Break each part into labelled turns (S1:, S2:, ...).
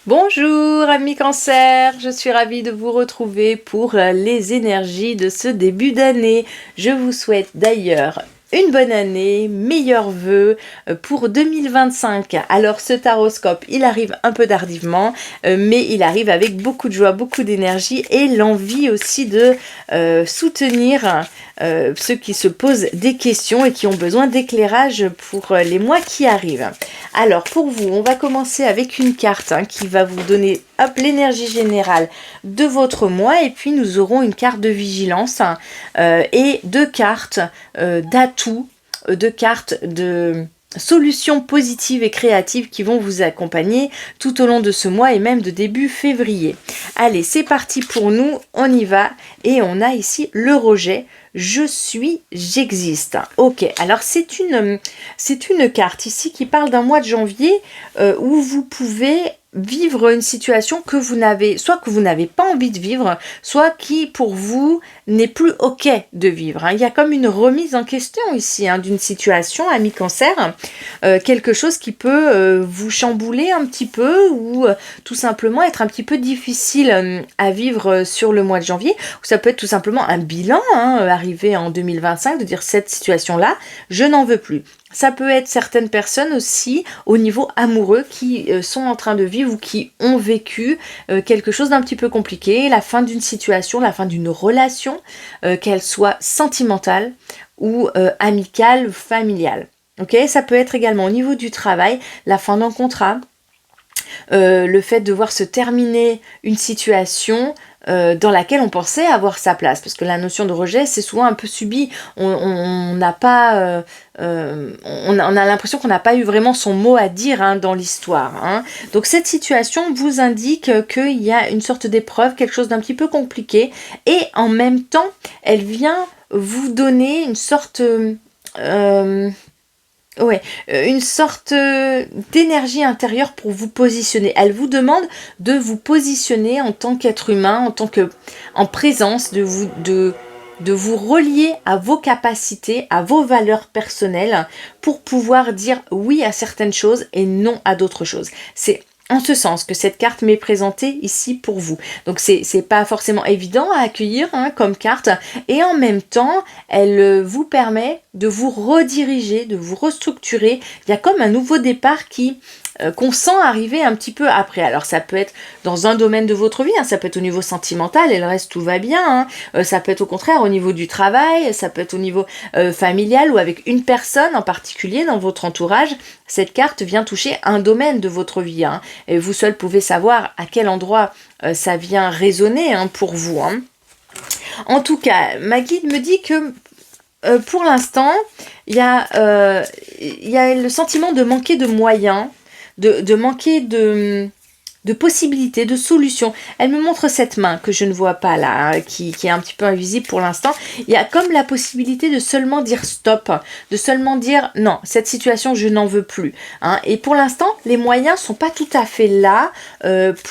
S1: Bonjour amis cancer, je suis ravie de vous retrouver pour les énergies de ce début d'année. Je vous souhaite d'ailleurs une bonne année, meilleurs vœux pour 2025. Alors ce taroscope, il arrive un peu tardivement, mais il arrive avec beaucoup de joie, beaucoup d'énergie et l'envie aussi de soutenir ceux qui se posent des questions et qui ont besoin d'éclairage pour les mois qui arrivent. Alors pour vous, on va commencer avec une carte qui va vous donner l'énergie générale de votre mois et puis nous aurons une carte de vigilance et deux cartes d'atouts, deux cartes de solutions positives et créatives qui vont vous accompagner tout au long de ce mois et même de début février. Allez, c'est parti pour nous, on y va et on a ici le rejet. Je suis, j'existe. Ok, alors c'est une carte ici qui parle d'un mois de janvier où vous pouvez vivre une situation que vous n'avez pas envie de vivre, soit qui pour vous n'est plus ok de vivre. Il y a comme une remise en question ici d'une situation, ami cancer, quelque chose qui peut vous chambouler un petit peu ou tout simplement être un petit peu difficile à vivre sur le mois de janvier, ou ça peut être tout simplement un bilan arrivé en 2025 de dire cette situation-là, je n'en veux plus. Ça peut être certaines personnes aussi au niveau amoureux qui sont en train de vivre ou qui ont vécu quelque chose d'un petit peu compliqué, la fin d'une situation, la fin d'une relation, qu'elle soit sentimentale ou amicale, familiale. Ok, ça peut être également au niveau du travail, la fin d'un contrat, le fait de voir se terminer une situation dans laquelle on pensait avoir sa place, parce que la notion de rejet c'est souvent un peu subi, on n'a pas on a l'impression qu'on n'a pas eu vraiment son mot à dire dans l'histoire. Donc cette situation vous indique qu'il y a une sorte d'épreuve, quelque chose d'un petit peu compliqué, et en même temps elle vient vous donner une sorte une sorte d'énergie intérieure pour vous positionner. Elle vous demande de vous positionner en tant qu'être humain, en présence, de vous relier à vos capacités, à vos valeurs personnelles pour pouvoir dire oui à certaines choses et non à d'autres choses. C'est en ce sens que cette carte m'est présentée ici pour vous. Donc c'est pas forcément évident à accueillir comme carte, et en même temps elle vous permet de vous rediriger, de vous restructurer. Il y a comme un nouveau départ qu'on sent arriver un petit peu après. Alors ça peut être dans un domaine de votre vie, ça peut être au niveau sentimental et le reste tout va bien, ça peut être au contraire au niveau du travail, ça peut être au niveau familial ou avec une personne en particulier dans votre entourage. Cette carte vient toucher un domaine de votre vie, et vous seul pouvez savoir à quel endroit ça vient résonner pour vous. En tout cas, ma guide me dit que pour l'instant, il y a le sentiment de manquer de moyens, de manquer de possibilités, de solutions. Elle me montre cette main que je ne vois pas là, qui est un petit peu invisible pour l'instant. Il y a comme la possibilité de seulement dire stop, de seulement dire non, cette situation je n'en veux plus. Et pour l'instant, les moyens sont pas tout à fait là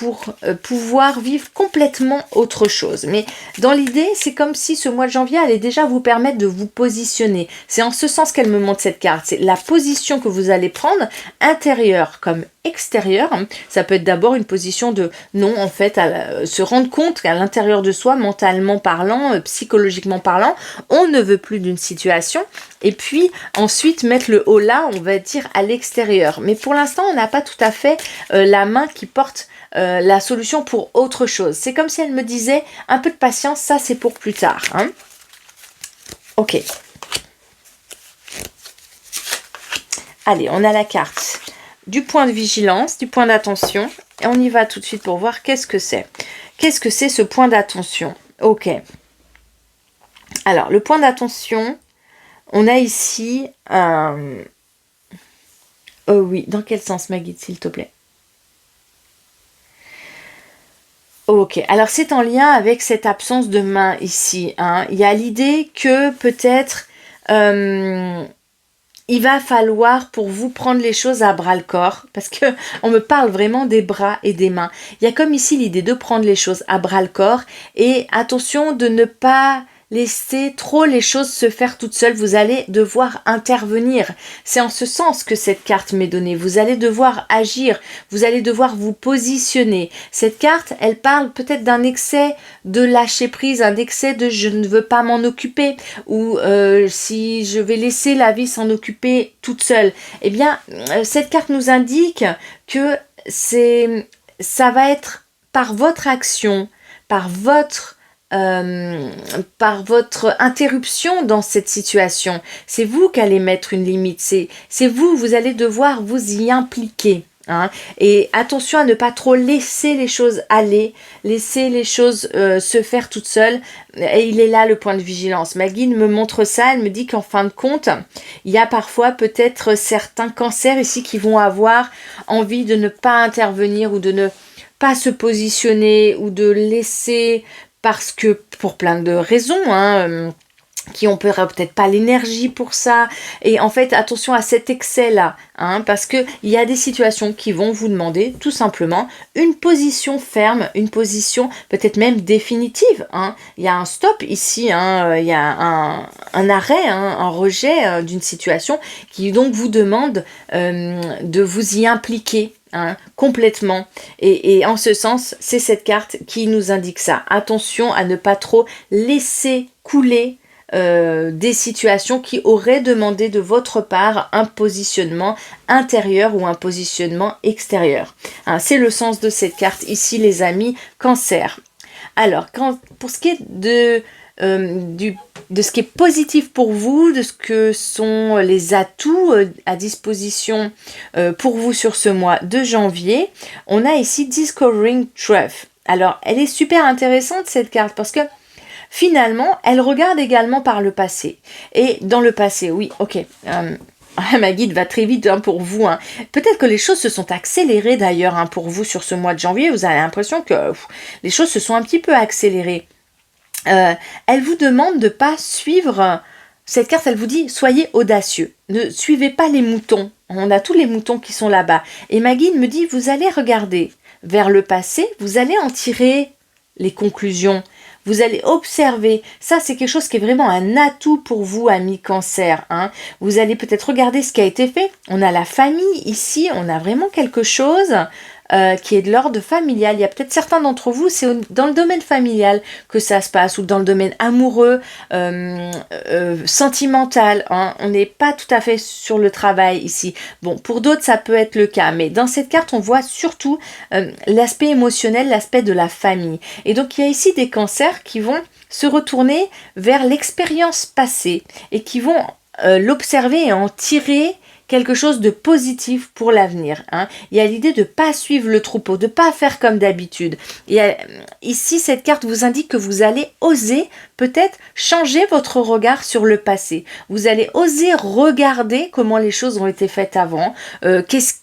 S1: pour pouvoir vivre complètement autre chose. Mais dans l'idée, c'est comme si ce mois de janvier allait déjà vous permettre de vous positionner. C'est en ce sens qu'elle me montre cette carte. C'est la position que vous allez prendre, intérieure comme extérieure. Ça peut être d'abord une position de non, en fait, se rendre compte qu'à l'intérieur de soi, mentalement parlant, psychologiquement parlant, on ne veut plus d'une situation, et puis ensuite mettre le haut là, on va dire à l'extérieur. Mais pour l'instant, on n'a pas tout à fait la main qui porte la solution pour autre chose. C'est comme si elle me disait un peu de patience, ça c'est pour plus tard. Ok. Allez, on a la carte du point de vigilance, du point d'attention, et on y va tout de suite pour voir qu'est-ce que c'est. Qu'est-ce que c'est ce point d'attention? Ok. Alors, le point d'attention, on a ici... Oh oui, dans quel sens, ma guide, s'il te plaît? Ok, alors c'est en lien avec cette absence de main ici. Il y a l'idée que peut-être... il va falloir pour vous prendre les choses à bras le corps, parce que on me parle vraiment des bras et des mains. Il y a comme ici l'idée de prendre les choses à bras le corps, et attention de ne pas laisser trop les choses se faire toutes seules, vous allez devoir intervenir. C'est en ce sens que cette carte m'est donnée. Vous allez devoir agir, vous allez devoir vous positionner. Cette carte, elle parle peut-être d'un excès de lâcher prise, un excès de je ne veux pas m'en occuper, ou si je vais laisser la vie s'en occuper toute seule. Eh bien, cette carte nous indique que ça va être par votre action, par votre interruption dans cette situation. C'est vous qui allez mettre une limite, c'est vous allez devoir vous y impliquer. Hein. Et attention à ne pas trop laisser les choses aller, laisser les choses se faire toutes seules. Et il est là le point de vigilance. Ma guide me montre ça, elle me dit qu'en fin de compte, il y a parfois peut-être certains cancers ici qui vont avoir envie de ne pas intervenir ou de ne pas se positionner ou de laisser, parce que pour plein de raisons, qui ont peut-être pas l'énergie pour ça. Et en fait, attention à cet excès-là, parce qu'il y a des situations qui vont vous demander tout simplement une position ferme, une position peut-être même définitive. Il y a un stop ici, il y a un arrêt, un rejet d'une situation qui donc vous demande de vous y impliquer. Complètement. Et en ce sens, c'est cette carte qui nous indique ça. Attention à ne pas trop laisser couler des situations qui auraient demandé de votre part un positionnement intérieur ou un positionnement extérieur. C'est le sens de cette carte ici, les amis, Cancer. Alors, pour ce qui est de ce qui est positif pour vous, de ce que sont les atouts à disposition pour vous sur ce mois de janvier, on a ici Discovering Truth. Alors, elle est super intéressante cette carte parce que finalement, elle regarde également par le passé. Et dans le passé, oui, ok, ma guide va très vite pour vous. Peut-être que les choses se sont accélérées d'ailleurs pour vous sur ce mois de janvier. Vous avez l'impression que les choses se sont un petit peu accélérées. Elle vous demande de ne pas suivre... Cette carte, elle vous dit, soyez audacieux. Ne suivez pas les moutons. On a tous les moutons qui sont là-bas. Et ma guide me dit, vous allez regarder vers le passé, vous allez en tirer les conclusions. Vous allez observer, ça c'est quelque chose qui est vraiment un atout pour vous, amis Cancer. Vous allez peut-être regarder ce qui a été fait. On a la famille ici, on a vraiment quelque chose qui est de l'ordre familial. Il y a peut-être certains d'entre vous, c'est dans le domaine familial que ça se passe, ou dans le domaine amoureux, sentimental. On n'est pas tout à fait sur le travail ici. Bon, pour d'autres, ça peut être le cas, mais dans cette carte, on voit surtout l'aspect émotionnel, l'aspect de la famille. Et donc, il y a ici des cancers qui vont se retourner vers l'expérience passée et qui vont l'observer et en tirer quelque chose de positif pour l'avenir. Il y a l'idée de ne pas suivre le troupeau, de ne pas faire comme d'habitude. Ici, cette carte vous indique que vous allez oser peut-être changer votre regard sur le passé. Vous allez oser regarder comment les choses ont été faites avant,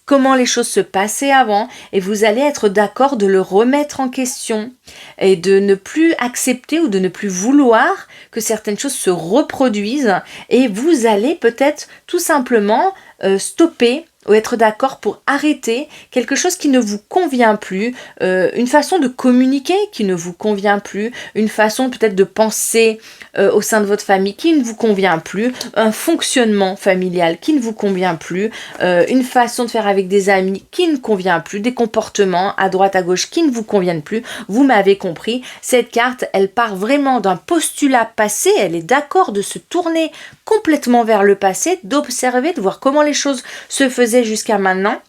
S1: comment les choses se passaient avant, et vous allez être d'accord de le remettre en question et de ne plus accepter ou de ne plus vouloir que certaines choses se reproduisent, et vous allez peut-être tout simplement stopper ou être d'accord pour arrêter quelque chose qui ne vous convient plus, une façon de communiquer qui ne vous convient plus, une façon peut-être de penser au sein de votre famille qui ne vous convient plus, un fonctionnement familial qui ne vous convient plus, une façon de faire avec des amis qui ne convient plus, des comportements à droite à gauche qui ne vous conviennent plus. Vous m'avez compris, cette carte, elle part vraiment d'un postulat passé, elle est d'accord de se tourner complètement vers le passé, d'observer, de voir comment les choses se faisaient jusqu'à maintenant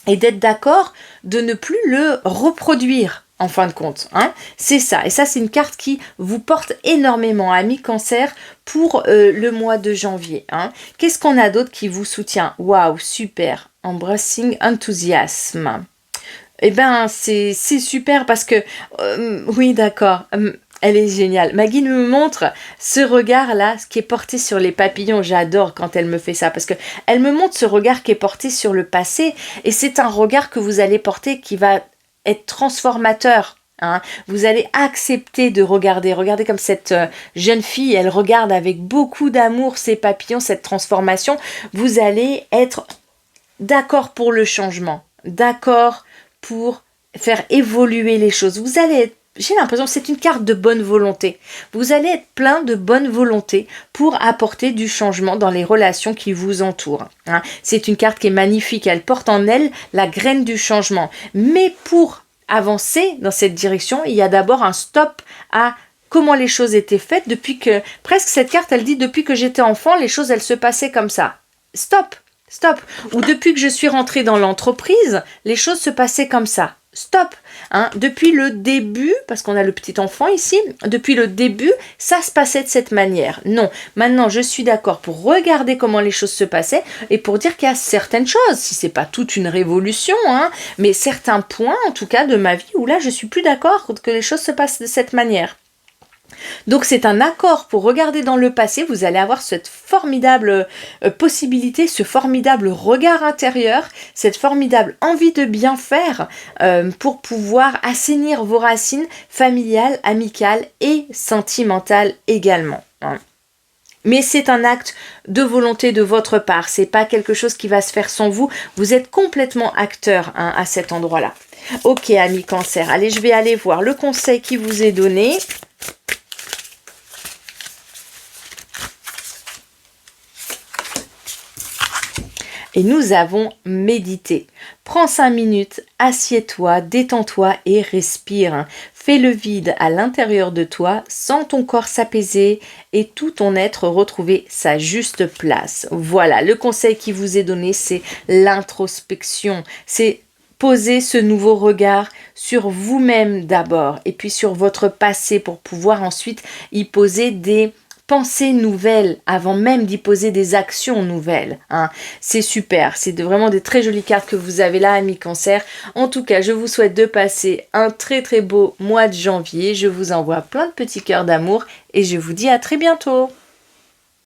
S1: et d'être d'accord de ne plus le reproduire en fin de compte. C'est ça. Et ça, c'est une carte qui vous porte énormément, amis Cancer, pour le mois de janvier. Qu'est-ce qu'on a d'autre qui vous soutient? Waouh, super. Embracing Enthusiasm. Eh bien, c'est super parce que... oui, d'accord. Elle est géniale. Ma guide me montre ce regard-là, ce qui est porté sur les papillons. J'adore quand elle me fait ça parce que elle me montre ce regard qui est porté sur le passé et c'est un regard que vous allez porter qui va être transformateur. Vous allez accepter de regarder. Regardez comme cette jeune fille, elle regarde avec beaucoup d'amour ces papillons, cette transformation. Vous allez être d'accord pour le changement, d'accord pour faire évoluer les choses. Vous allez être j'ai l'impression que c'est une carte de bonne volonté. Vous allez être plein de bonne volonté pour apporter du changement dans les relations qui vous entourent. Hein. C'est une carte qui est magnifique, elle porte en elle la graine du changement. Mais pour avancer dans cette direction, il y a d'abord un stop à comment les choses étaient faites depuis que, presque cette carte, elle dit depuis que j'étais enfant, les choses, elles se passaient comme ça. Stop, stop. Ou depuis que je suis rentrée dans l'entreprise, les choses se passaient comme ça. Stop. Hein. Depuis le début, parce qu'on a le petit enfant ici, depuis le début, ça se passait de cette manière. Non, maintenant je suis d'accord pour regarder comment les choses se passaient et pour dire qu'il y a certaines choses, si c'est pas toute une révolution, hein, mais certains points en tout cas de ma vie où là je suis plus d'accord que les choses se passent de cette manière. Donc c'est un accord pour regarder dans le passé, vous allez avoir cette formidable possibilité, ce formidable regard intérieur, cette formidable envie de bien faire pour pouvoir assainir vos racines familiales, amicales et sentimentales également. Hein. Mais c'est un acte de volonté de votre part, c'est pas quelque chose qui va se faire sans vous, vous êtes complètement acteur hein, à cet endroit-là. Ok, amis Cancer, allez, je vais aller voir le conseil qui vous est donné. Et nous avons médité. Prends 5 minutes, assieds-toi, détends-toi et respire. Fais le vide à l'intérieur de toi, sens ton corps s'apaiser et tout ton être retrouver sa juste place. Voilà, le conseil qui vous est donné, c'est l'introspection. C'est poser ce nouveau regard sur vous-même d'abord et puis sur votre passé pour pouvoir ensuite y poser des pensées nouvelles avant même d'y poser des actions nouvelles. Hein. C'est super, c'est vraiment des très jolies cartes que vous avez là, amis Cancer. En tout cas, je vous souhaite de passer un très très beau mois de janvier. Je vous envoie plein de petits cœurs d'amour et je vous dis à très bientôt.